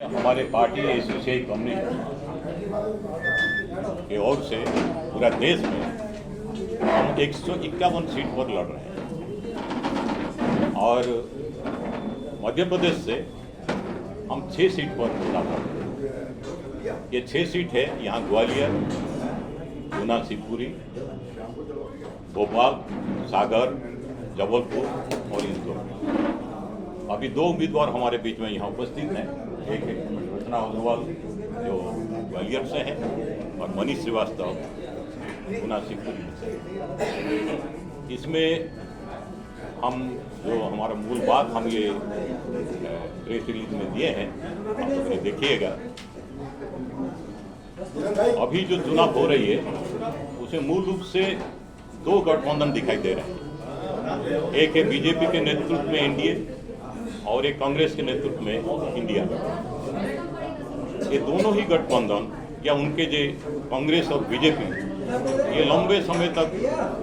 हमारे party association communist की ओर से पूरा देश में हम 151 सीट पर लड़ रहे हैं और मध्य प्रदेश से हम 6 सीट पर चुनाव लड़ रहे हैं। ये 6 सीट है यहाँ ग्वालियर, गुना, शिवपुरी, भोपाल, सागर, जबलपुर और इंदौर। अभी 2 उम्मीदवार हमारे बीच में यहाँ उपस्थित हैं। एक है रचना अग्रवाल जो ग्वालियर से हैं और मनीष श्रीवास्तव गुना, शिवपुरी से। इसमें हम जो हमारा मूल बात हम ये प्रेस रिलीज में दिए हैं, आप लोग ने देखिएगा। अभी जो चुनाव हो रही है उसे मूल रूप से 2 गठबंधन दिखाई दे रहे हैं। एक है बीजेपी के नेतृत्व में एनडीए और एक कांग्रेस के नेतृत्व में इंडिया। ये दोनों ही गठबंधन या उनके जो कांग्रेस और बीजेपी ये लंबे समय तक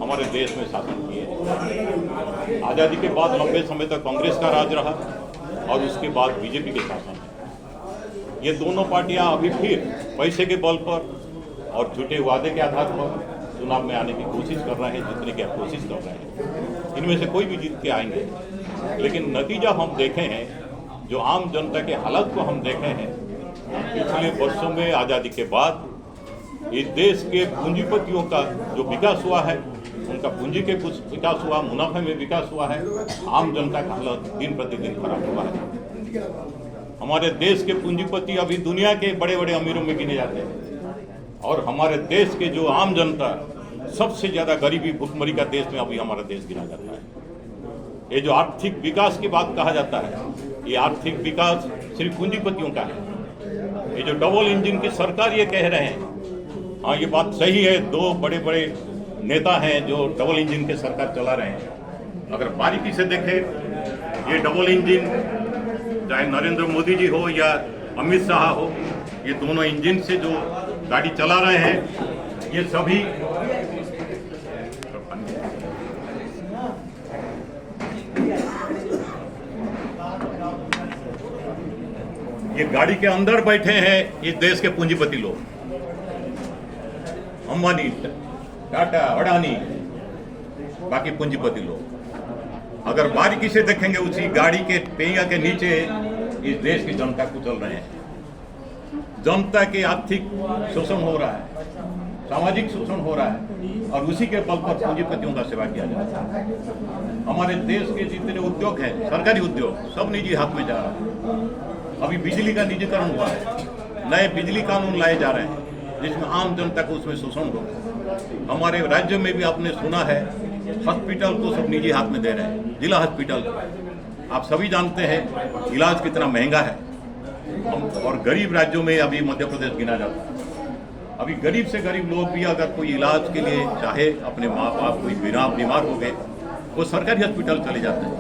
हमारे देश में शासन किए। आज़ादी के बाद लंबे समय तक कांग्रेस का राज रहा और उसके बाद बीजेपी के शासन। ये दोनों पार्टियां अभी फिर पैसे के बल पर और झूठे वादे के आधार पर चुनाव में आने की कोशिश कर रहे हैं, जीतने की कोशिश कर रहे हैं। इनमें से कोई भी जीत के आएंगे, लेकिन नतीजा हम देखे हैं, जो आम जनता के हालत को हम देखे हैं पिछले वर्षों में। आज़ादी के बाद इस देश के पूंजीपतियों का जो विकास हुआ है, उनका पूंजी के कुछ विकास हुआ, मुनाफे में विकास हुआ है। आम जनता का हालत दिन प्रतिदिन खराब हुआ है। हमारे देश के पूंजीपति अभी दुनिया के बड़े बड़े अमीरों में गिने जाते हैं और हमारे देश के जो आम जनता सबसे ज़्यादा गरीबी भुखमरी का देश में अभी हमारा देश गिना जाता है। ये जो आर्थिक विकास की बात कहा जाता है, ये आर्थिक विकास सिर्फ पूंजीपतियों का है। ये जो डबल इंजन की सरकार ये कह रहे हैं, हाँ ये बात सही है। 2 बड़े बड़े नेता हैं जो डबल इंजन की सरकार चला रहे हैं। अगर बारीकी से देखें, ये डबल इंजन चाहे नरेंद्र मोदी जी हो या अमित शाह हो, ये दोनों इंजन से जो गाड़ी चला रहे हैं, ये सभी ये गाड़ी के अंदर बैठे हैं इस देश के पूंजीपति लोग, अंबानी, टाटा, अडानी, बाकी पूंजीपति लोग। अगर बारीकी से देखेंगे, उसी गाड़ी के पहिया के नीचे इस देश की जनता कुचल रहे हैं। जनता के आर्थिक शोषण हो रहा है, सामाजिक शोषण हो रहा है और उसी के बल पर पूंजीपतियों का सेवा किया जाता है। हमारे देश के जितने उद्योग हैं, सरकारी उद्योग, सब निजी हाथ में जा रहा है। अभी बिजली का निजीकरण हुआ है, नए बिजली कानून लाए जा रहे हैं जिसमें आम जनता को उसमें शोषण हो। हमारे राज्य में भी आपने सुना है, हॉस्पिटल को सब निजी हाथ में दे रहे हैं। जिला हॉस्पिटल आप सभी जानते हैं इलाज कितना महंगा है। और गरीब राज्यों में अभी मध्य प्रदेश गिना जाता है। अभी गरीब से गरीब लोग भी अगर कोई इलाज के लिए चाहे, अपने माँ बाप कोई बीमार हो गए, वो सरकारी हॉस्पिटल चले जाते हैं।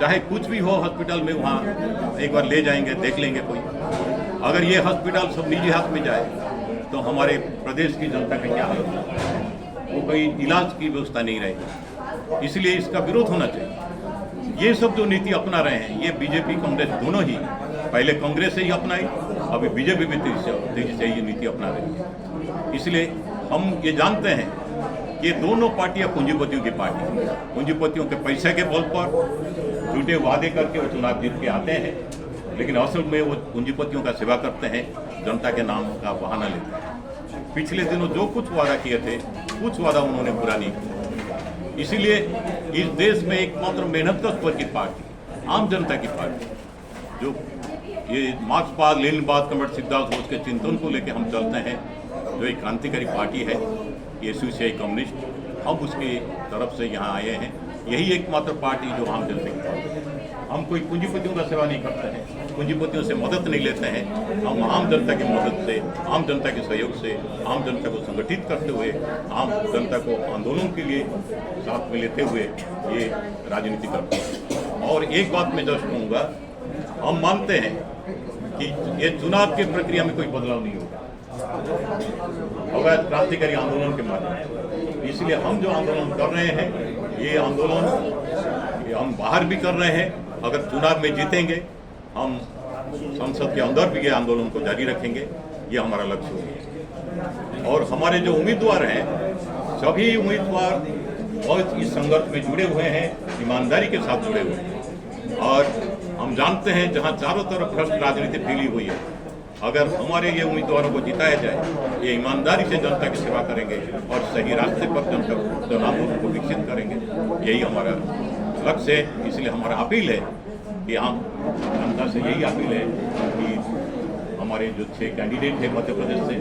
चाहे कुछ भी हो हॉस्पिटल में, वहाँ एक बार ले जाएंगे, देख लेंगे कोई। अगर ये हॉस्पिटल सब निजी हाथ में जाए तो हमारे प्रदेश की जनता का क्या हालत होगा? वो कोई इलाज की व्यवस्था नहीं रहेगी। इसलिए इसका विरोध होना चाहिए। ये सब जो नीति अपना रहे हैं, ये बीजेपी कांग्रेस दोनों ही, पहले कांग्रेस से ही अपनाई, अभी बीजेपी भी तेजी से ये नीति अपना रही है। इसलिए हम ये जानते हैं कि ये दोनों पार्टियां पूंजीपतियों की पार्टी, पूंजीपतियों के पैसे के बल पर झूठे वादे करके वो चुनाव जीत के आते हैं, लेकिन असल में वो पूंजीपतियों का सेवा करते हैं, जनता के नाम का बहाना लेते हैं। पिछले दिनों जो कुछ वादा किए थे, कुछ वादा उन्होंने पूरा नहीं किया। इसीलिए इस देश में एकमात्र मेहनत वर्ग की पार्टी, आम जनता की पार्टी, जो ये मार्क्सवाद, लेनिनवाद, कम्युनिस्ट सिद्धांत सोच के चिंतन को लेकर हम चलते हैं, जो एक क्रांतिकारी पार्टी है एसोसिएशन कम्युनिस्ट, हम उसकी तरफ से यहाँ आए हैं। यही एकमात्र पार्टी जो आम जनता की पार्टी है। हम कोई पूंजीपतियों का सेवा नहीं करते हैं, पूंजीपतियों से मदद नहीं लेते हैं। हम आम जनता की मदद से, आम जनता के सहयोग से, आम जनता को संगठित करते हुए, आम जनता को आंदोलन के लिए साथ में लेते हुए ये राजनीति करते हैं। और एक बात मैं जस्ट कहूँगा, हम मानते हैं कि ये चुनाव की प्रक्रिया में कोई बदलाव नहीं होगा, होगा क्रांतिकारी आंदोलन के माध्यम से। इसलिए हम जो आंदोलन कर रहे हैं, ये आंदोलन हम बाहर भी कर रहे हैं। अगर चुनाव में जीतेंगे, हम संसद के अंदर भी ये आंदोलन को जारी रखेंगे, ये हमारा लक्ष्य होगा। और हमारे जो उम्मीदवार हैं, सभी उम्मीदवार बहुत इस संघर्ष में जुड़े हुए हैं, ईमानदारी के साथ जुड़े हुए हैं। और हम जानते हैं जहां चारों तरफ भ्रष्ट राजनीति फैली हुई है, अगर हमारे ये उम्मीदवारों को जिताया जाए, ये ईमानदारी से जनता की सेवा करेंगे और सही रास्ते पर जनता चुनावों को विकसित करेंगे, यही हमारा लक्ष्य है। इसलिए हमारा अपील है कि हम जनता से यही अपील है कि हमारे जो 6 कैंडिडेट हैं मध्य प्रदेश से